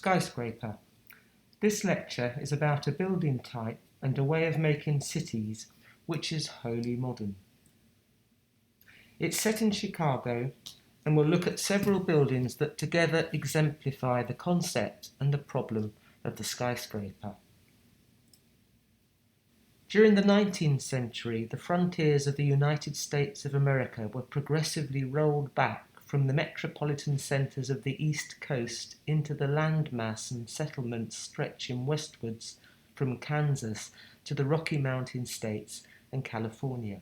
Skyscraper. This lecture is about a building type and a way of making cities which is wholly modern. It's set in Chicago and will look at several buildings that together exemplify the concept and the problem of the skyscraper. During the 19th century, the frontiers of the United States of America were progressively rolled back from the metropolitan centres of the East Coast into the landmass and settlements stretching westwards from Kansas to the Rocky Mountain states and California.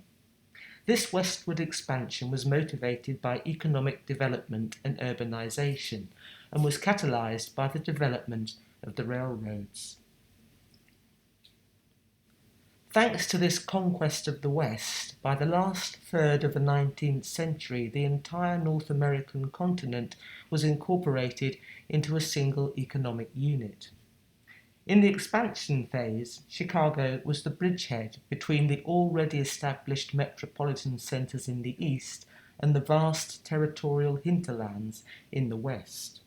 This westward expansion was motivated by economic development and urbanisation and was catalysed by the development of the railroads. Thanks to this conquest of the West, by the last third of the 19th century, the entire North American continent was incorporated into a single economic unit. In the expansion phase, Chicago was the bridgehead between the already established metropolitan centres in the east and the vast territorial hinterlands in the west.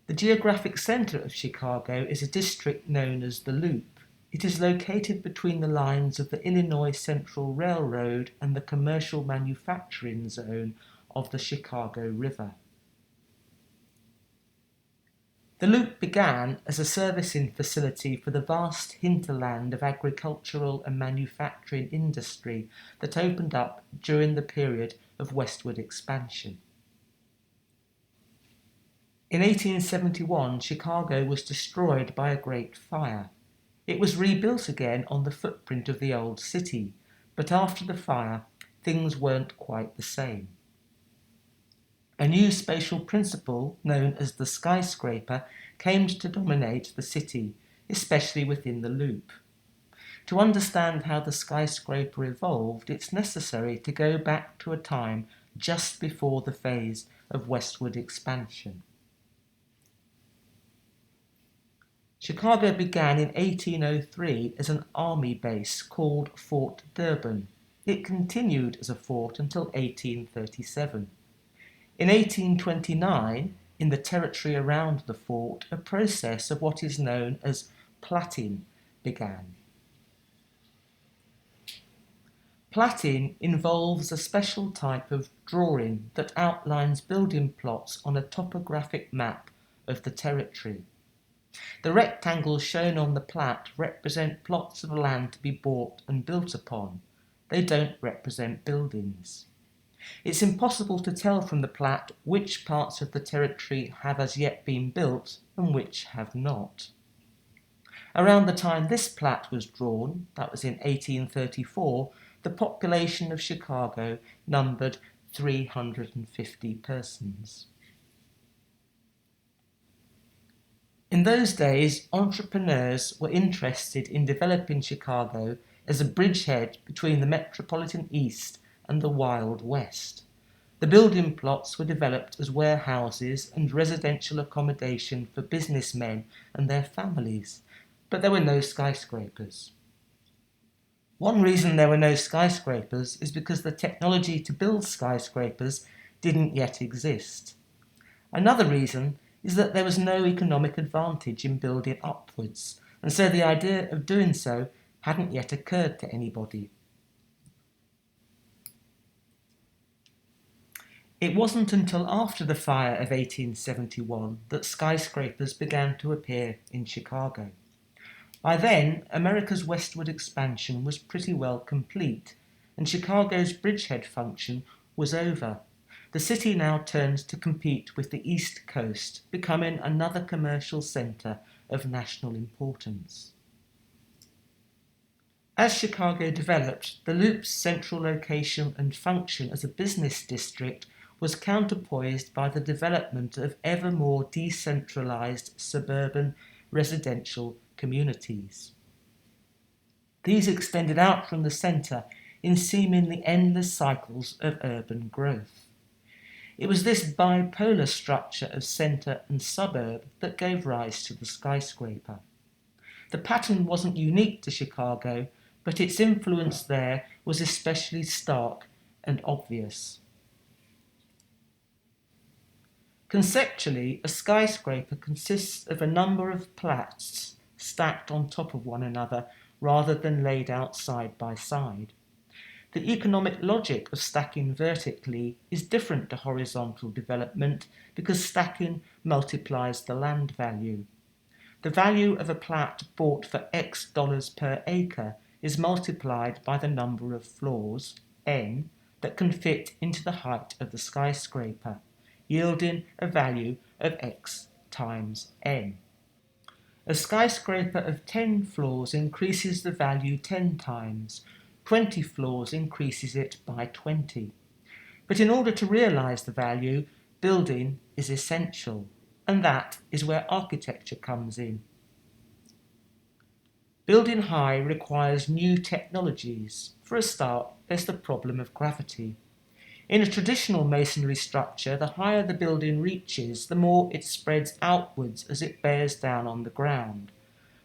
The geographic centre of Chicago is a district known as the Loop. It is located between the lines of the Illinois Central Railroad and the commercial manufacturing zone of the Chicago River. The Loop began as a servicing facility for the vast hinterland of agricultural and manufacturing industry that opened up during the period of westward expansion. In 1871, Chicago was destroyed by a great fire. It was rebuilt again on the footprint of the old city, but after the fire, things weren't quite the same. A new spatial principle, known as the skyscraper, came to dominate the city, especially within the Loop. To understand how the skyscraper evolved, it's necessary to go back to a time just before the phase of westward expansion. Chicago began in 1803 as an army base called Fort Durban. It continued as a fort until 1837. In 1829, in the territory around the fort, a process of what is known as platting began. Platting involves a special type of drawing that outlines building plots on a topographic map of the territory. The rectangles shown on the plat represent plots of land to be bought and built upon. They don't represent buildings. It's impossible to tell from the plat which parts of the territory have as yet been built and which have not. Around the time this plat was drawn, that was in 1834, the population of Chicago numbered 350 persons. In those days, entrepreneurs were interested in developing Chicago as a bridgehead between the metropolitan East and the Wild West. The building plots were developed as warehouses and residential accommodation for businessmen and their families, but there were no skyscrapers. One reason there were no skyscrapers is because the technology to build skyscrapers didn't yet exist. Another reason is that there was no economic advantage in building upwards, and so the idea of doing so hadn't yet occurred to anybody. It wasn't until after the fire of 1871 that skyscrapers began to appear in Chicago. By then, America's westward expansion was pretty well complete, and Chicago's bridgehead function was over. The city now turned to compete with the East Coast, becoming another commercial centre of national importance. As Chicago developed, the Loop's central location and function as a business district was counterpoised by the development of ever more decentralised suburban residential communities. These extended out from the centre in seemingly endless cycles of urban growth. It was this bipolar structure of centre and suburb that gave rise to the skyscraper. The pattern wasn't unique to Chicago, but its influence there was especially stark and obvious. Conceptually, a skyscraper consists of a number of plats stacked on top of one another rather than laid out side by side. The economic logic of stacking vertically is different to horizontal development because stacking multiplies the land value. The value of a plat bought for X dollars per acre is multiplied by the number of floors, n, that can fit into the height of the skyscraper, yielding a value of X times n. A skyscraper of 10 floors increases the value 10 times. 20 floors increases it by 20. But in order to realise the value, building is essential, and that is where architecture comes in. Building high requires new technologies. For a start, there's the problem of gravity. In a traditional masonry structure, the higher the building reaches, the more it spreads outwards as it bears down on the ground.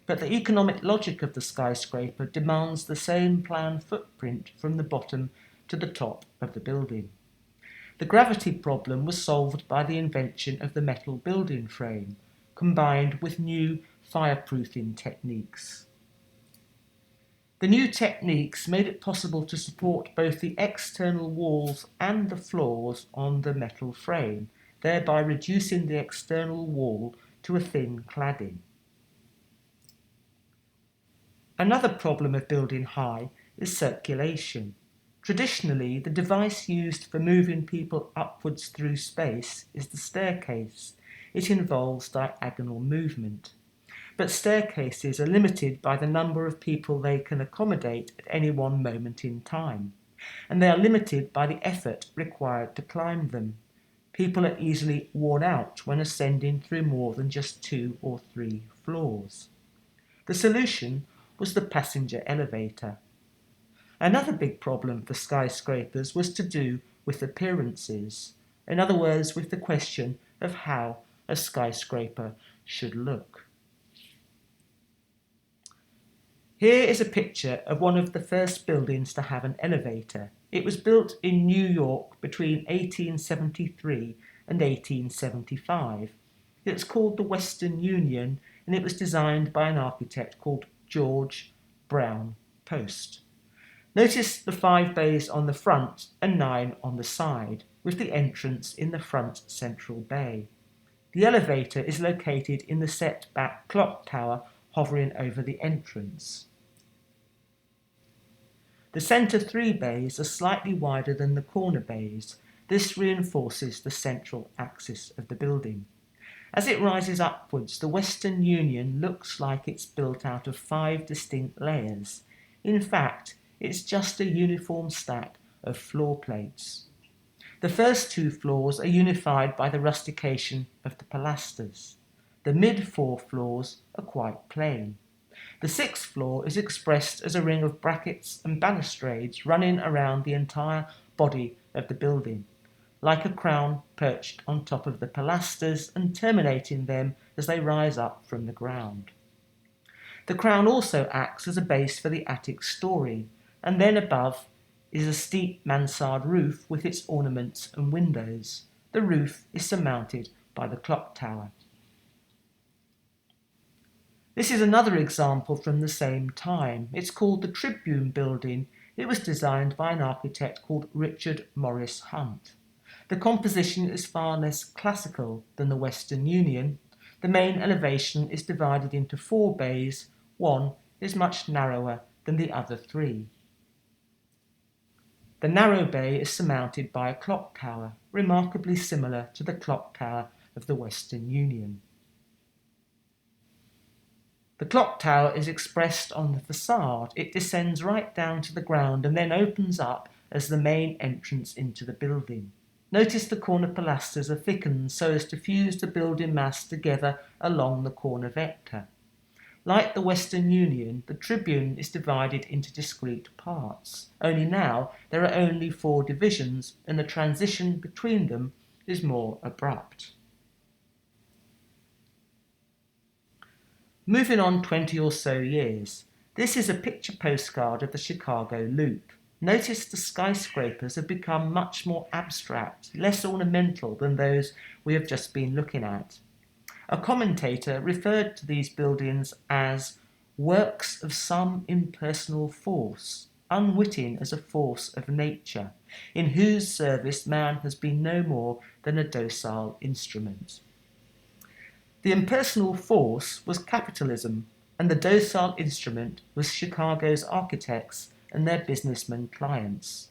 But the economic logic of the skyscraper demands the same plan footprint from the bottom to the top of the building. The gravity problem was solved by the invention of the metal building frame, combined with new fireproofing techniques. The new techniques made it possible to support both the external walls and the floors on the metal frame, thereby reducing the external wall to a thin cladding. Another problem of building high is circulation. Traditionally, the device used for moving people upwards through space is the staircase. It involves diagonal movement. But staircases are limited by the number of people they can accommodate at any one moment in time, and they are limited by the effort required to climb them. People are easily worn out when ascending through more than just 2 or 3 floors. The solution was the passenger elevator. Another big problem for skyscrapers was to do with appearances, in other words, with the question of how a skyscraper should look. Here is a picture of one of the first buildings to have an elevator. It was built in New York between 1873 and 1875. It's called the Western Union, and it was designed by an architect called George Brown Post. Notice the 5 bays on the front and 9 on the side, with the entrance in the front central bay. The elevator is located in the set-back clock tower hovering over the entrance. The centre 3 bays are slightly wider than the corner bays. This reinforces the central axis of the building. As it rises upwards, the Western Union looks like it's built out of 5 distinct layers. In fact, it's just a uniform stack of floor plates. The first 2 floors are unified by the rustication of the pilasters. The mid 4 floors are quite plain. The 6th floor is expressed as a ring of brackets and balustrades running around the entire body of the building, like a crown perched on top of the pilasters and terminating them as they rise up from the ground. The crown also acts as a base for the attic story, and then above is a steep mansard roof with its ornaments and windows. The roof is surmounted by the clock tower. This is another example from the same time. It's called the Tribune Building. It was designed by an architect called Richard Morris Hunt. The composition is far less classical than the Western Union. The main elevation is divided into 4 bays. One is much narrower than the other 3. The narrow bay is surmounted by a clock tower, remarkably similar to the clock tower of the Western Union. The clock tower is expressed on the facade. It descends right down to the ground and then opens up as the main entrance into the building. Notice the corner pilasters are thickened so as to fuse the building mass together along the corner vector. Like the Western Union, the Tribune is divided into discrete parts. Only now there are only 4 divisions, and the transition between them is more abrupt. Moving on 20 or so years, this is a picture postcard of the Chicago Loop. Notice the skyscrapers have become much more abstract, less ornamental than those we have just been looking at. A commentator referred to these buildings as works of some impersonal force, unwitting as a force of nature, in whose service man has been no more than a docile instrument. The impersonal force was capitalism, and the docile instrument was Chicago's architects and their businessmen clients.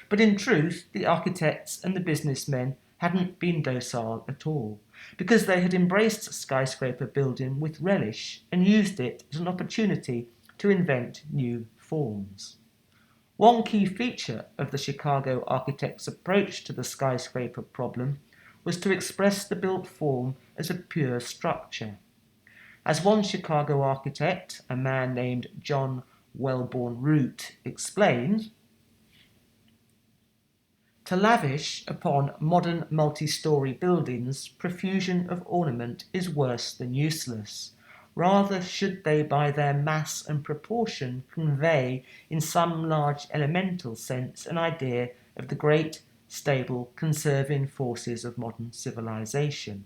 But in truth, the architects and the businessmen hadn't been docile at all, because they had embraced skyscraper building with relish and used it as an opportunity to invent new forms. One key feature of the Chicago architect's approach to the skyscraper problem was to express the built form as a pure structure. As one Chicago architect, a man named John Wellborn Root, explained, to lavish upon modern multi-story buildings profusion of ornament is worse than useless. Rather should they by their mass and proportion convey in some large elemental sense an idea of the great, stable, conserving forces of modern civilization.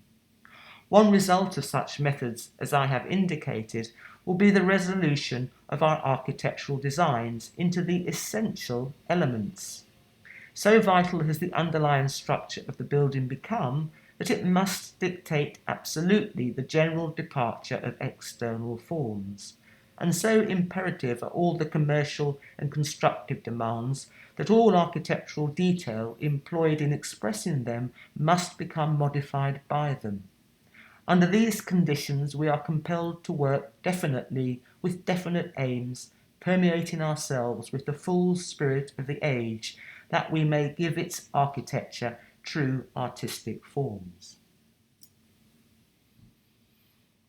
One result of such methods, as I have indicated, will be the resolution of our architectural designs into the essential elements. So vital has the underlying structure of the building become that it must dictate absolutely the general departure of external forms, and so imperative are all the commercial and constructive demands that all architectural detail employed in expressing them must become modified by them. Under these conditions we are compelled to work definitely with definite aims, permeating ourselves with the full spirit of the age, that we may give its architecture true artistic forms.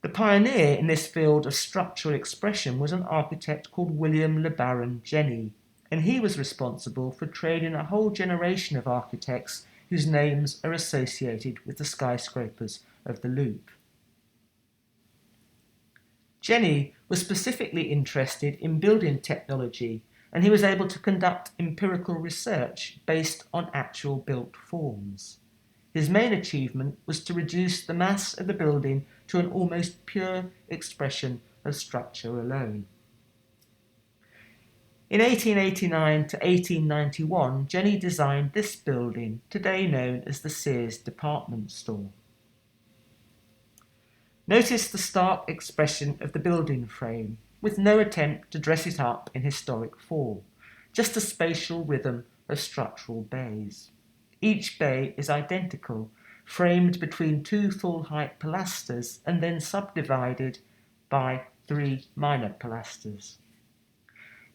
The pioneer in this field of structural expression was an architect called William LeBaron Jenney, and he was responsible for training a whole generation of architects whose names are associated with the skyscrapers of the Loop. Jenney was specifically interested in building technology, and he was able to conduct empirical research based on actual built forms. His main achievement was to reduce the mass of the building to an almost pure expression of structure alone. In 1889 to 1891, Jenney designed this building, today known as the Sears department store. Notice the stark expression of the building frame, with no attempt to dress it up in historic form, just a spatial rhythm of structural bays. Each bay is identical, framed between two full-height pilasters and then subdivided by three minor pilasters.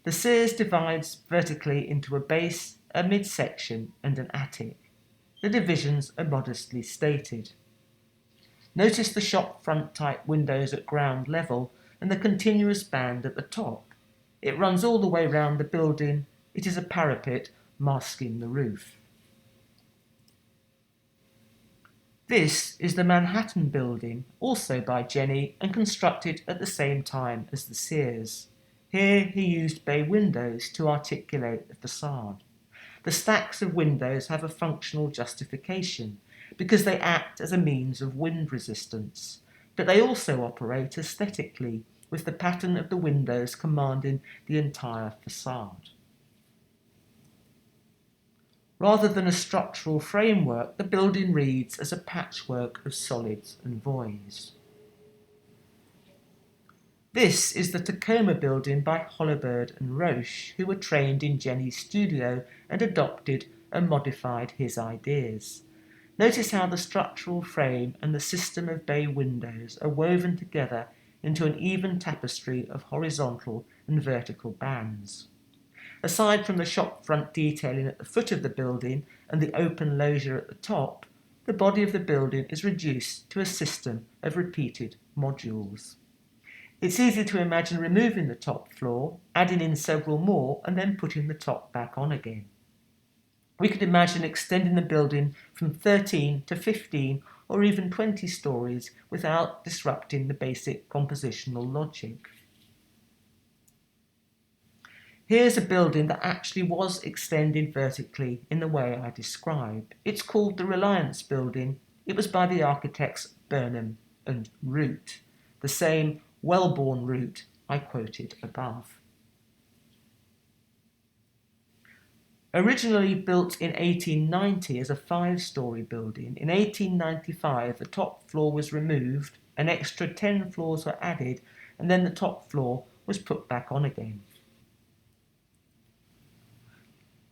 The Sears divides vertically into a base, a midsection, and an attic. The divisions are modestly stated. Notice the shop front type windows at ground level and the continuous band at the top. It runs all the way round the building. It is a parapet masking the roof. This is the Manhattan Building, also by Jenney and constructed at the same time as the Sears. Here he used bay windows to articulate the facade. The stacks of windows have a functional justification because they act as a means of wind resistance, but they also operate aesthetically, with the pattern of the windows commanding the entire facade. Rather than a structural framework, the building reads as a patchwork of solids and voids. This is the Tacoma Building by Hollibird and Roche, who were trained in Jenney's studio and adopted and modified his ideas. Notice how the structural frame and the system of bay windows are woven together into an even tapestry of horizontal and vertical bands. Aside from the shop front detailing at the foot of the building and the open loggia at the top, the body of the building is reduced to a system of repeated modules. It's easy to imagine removing the top floor, adding in several more, and then putting the top back on again. We could imagine extending the building from 13 to 15 or even 20 stories without disrupting the basic compositional logic. Here's a building that actually was extended vertically in the way I described. It's called the Reliance Building. It was by the architects Burnham and Root, the same Wellborn Root I quoted above. Originally built in 1890 as a 5-storey building, in 1895 the top floor was removed, an extra 10 floors were added, and then the top floor was put back on again.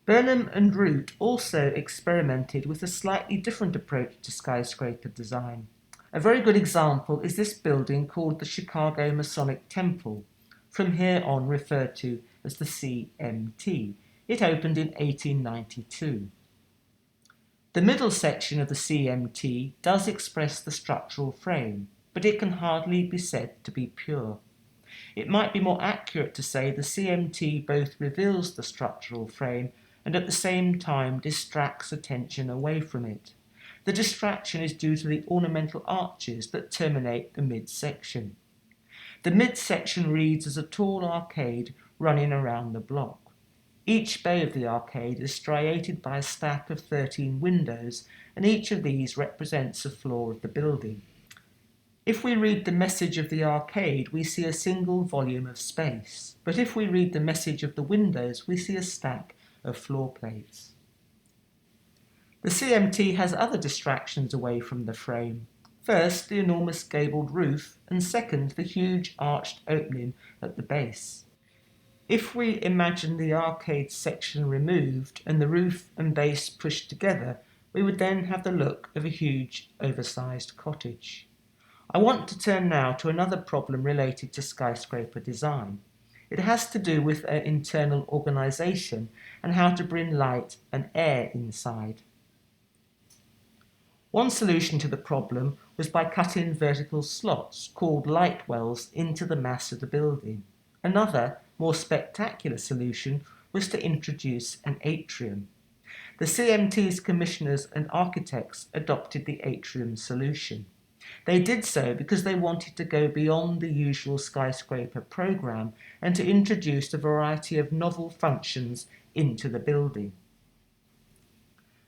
Burnham and Root also experimented with a slightly different approach to skyscraper design. A very good example is this building called the Chicago Masonic Temple, from here on referred to as the CMT. It opened in 1892. The middle section of the CMT does express the structural frame, but it can hardly be said to be pure. It might be more accurate to say the CMT both reveals the structural frame and at the same time distracts attention away from it. The distraction is due to the ornamental arches that terminate the midsection. The midsection reads as a tall arcade running around the block. Each bay of the arcade is striated by a stack of 13 windows, and each of these represents a floor of the building. If we read the message of the arcade, we see a single volume of space, but if we read the message of the windows, we see a stack of floor plates. The CMT has other distractions away from the frame. First, the enormous gabled roof, and second, the huge arched opening at the base. If we imagine the arcade section removed and the roof and base pushed together, we would then have the look of a huge, oversized cottage. I want to turn now to another problem related to skyscraper design. It has to do with their internal organisation and how to bring light and air inside. One solution to the problem was by cutting vertical slots, called light wells, into the mass of the building. Another, more spectacular solution was to introduce an atrium. The CMT's commissioners and architects adopted the atrium solution. They did so because they wanted to go beyond the usual skyscraper program and to introduce a variety of novel functions into the building.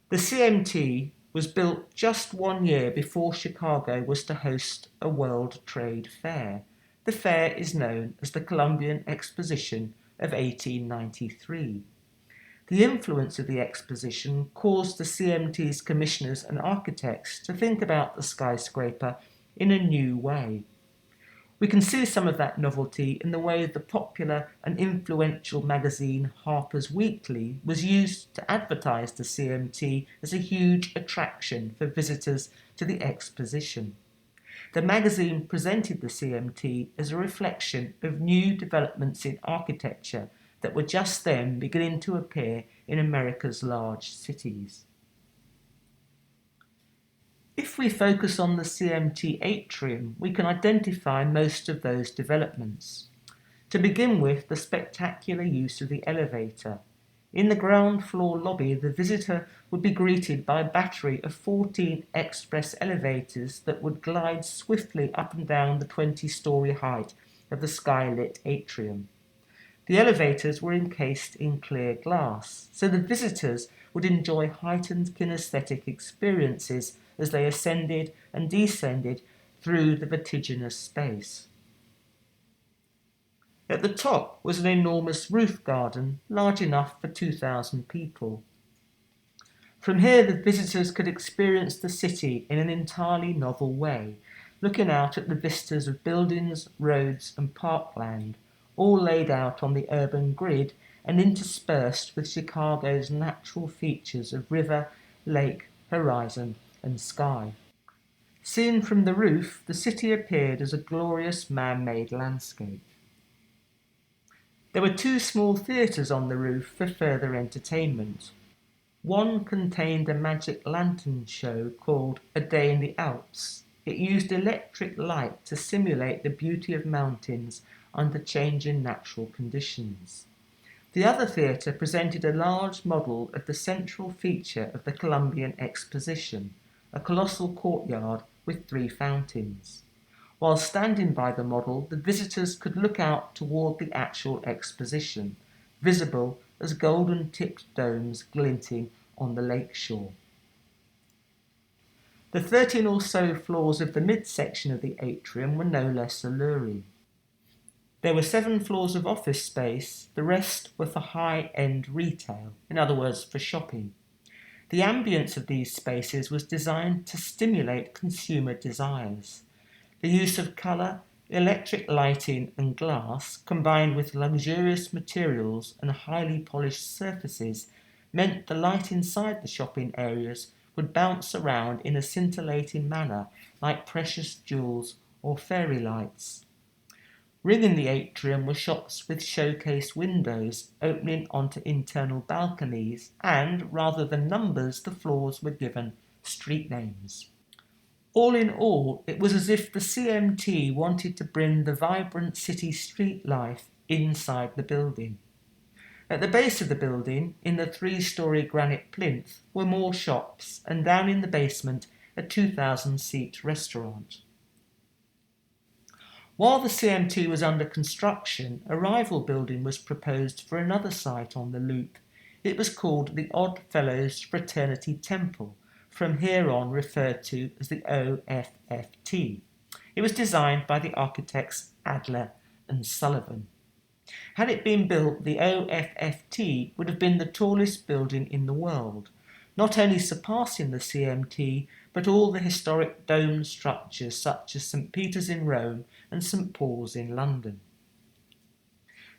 The CMT was built just 1 year before Chicago was to host a World Trade Fair. The fair is known as the Columbian Exposition of 1893. The influence of the exposition caused the CMT's commissioners and architects to think about the skyscraper in a new way. We can see some of that novelty in the way the popular and influential magazine Harper's Weekly was used to advertise the CMT as a huge attraction for visitors to the exposition. The magazine presented the CMT as a reflection of new developments in architecture that were just then beginning to appear in America's large cities. If we focus on the CMT atrium, we can identify most of those developments. To begin with, the spectacular use of the elevator. In the ground floor lobby, the visitor would be greeted by a battery of 14 express elevators that would glide swiftly up and down the 20-storey height of the skylit atrium. The elevators were encased in clear glass, so the visitors would enjoy heightened kinesthetic experiences as they ascended and descended through the vertiginous space. At the top was an enormous roof garden, large enough for 2,000 people. From here, the visitors could experience the city in an entirely novel way, looking out at the vistas of buildings, roads, and parkland, all laid out on the urban grid and interspersed with Chicago's natural features of river, lake, horizon, and sky. Seen from the roof, the city appeared as a glorious man-made landscape. There were 2 small theatres on the roof for further entertainment. One contained a magic lantern show called A Day in the Alps. It used electric light to simulate the beauty of mountains under changing natural conditions. The other theatre presented a large model of the central feature of the Columbian Exposition, a colossal courtyard with 3 fountains. While standing by the model, the visitors could look out toward the actual exposition. visible as golden-tipped domes glinting on the lake shore. The 13 or so floors of the midsection of the atrium were no less alluring. There were 7 floors of office space, the rest were for high-end retail, in other words, for shopping. The ambience of these spaces was designed to stimulate consumer desires. The use of colour, electric lighting and glass, combined with luxurious materials and highly polished surfaces, meant the light inside the shopping areas would bounce around in a scintillating manner like precious jewels or fairy lights. Ringing the atrium were shops with showcase windows opening onto internal balconies, and, rather than numbers, the floors were given street names. All in all, it was as if the CMT wanted to bring the vibrant city street life inside the building. At the base of the building, in the 3-storey granite plinth, were more shops, and down in the basement, a 2,000-seat restaurant. While the CMT was under construction, a rival building was proposed for another site on the loop. It was called the Odd Fellows Fraternity Temple, from here on referred to as the OFFT. It was designed by the architects Adler and Sullivan. Had it been built, the OFFT would have been the tallest building in the world, not only surpassing the CMT, but all the historic dome structures such as St. Peter's in Rome and St. Paul's in London.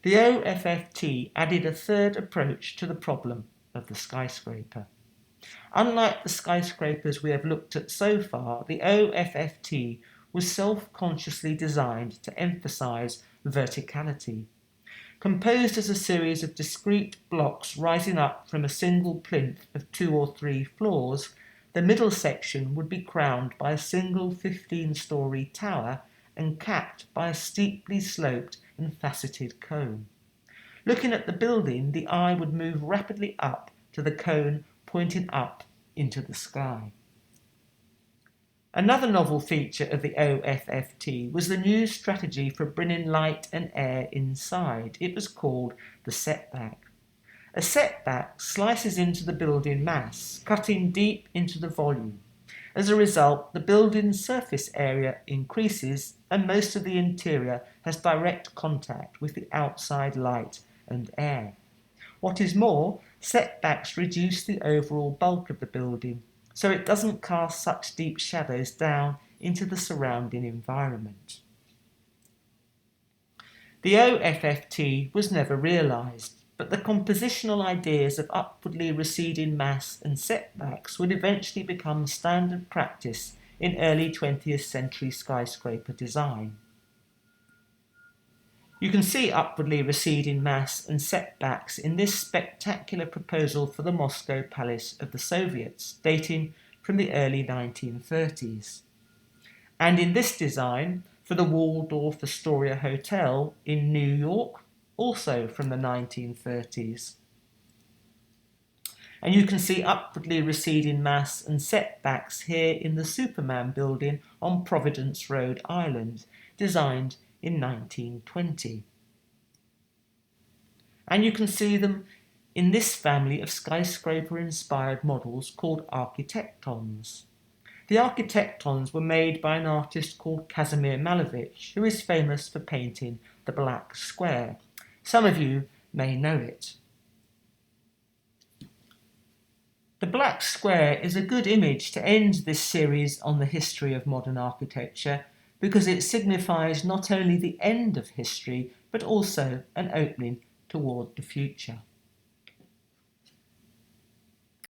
The OFFT added a third approach to the problem of the skyscraper. Unlike the skyscrapers we have looked at so far, the OFFT was self-consciously designed to emphasize verticality. Composed as a series of discrete blocks rising up from a single plinth of 2 or 3 floors, the middle section would be crowned by a single 15-storey tower and capped by a steeply sloped and faceted cone. Looking at the building, the eye would move rapidly up to the cone pointing up into the sky. Another novel feature of the OFFT was the new strategy for bringing light and air inside. It was called the setback. A setback slices into the building mass, cutting deep into the volume. As a result, the building's surface area increases and most of the interior has direct contact with the outside light and air. What is more, setbacks reduce the overall bulk of the building, so it doesn't cast such deep shadows down into the surrounding environment. The OFFT was never realised, but the compositional ideas of upwardly receding mass and setbacks would eventually become standard practice in early 20th century skyscraper design. You can see upwardly receding mass and setbacks in this spectacular proposal for the Moscow Palace of the Soviets, dating from the early 1930s. And in this design for the Waldorf Astoria Hotel in New York, also from the 1930s. And you can see upwardly receding mass and setbacks here in the Superman building on Providence, Rhode Island, designed in 1920. And you can see them in this family of skyscraper-inspired models called architectons. The architectons were made by an artist called Kazimir Malevich, who is famous for painting the Black Square. Some of you may know it. The Black Square is a good image to end this series on the history of modern architecture because it signifies not only the end of history but also an opening toward the future.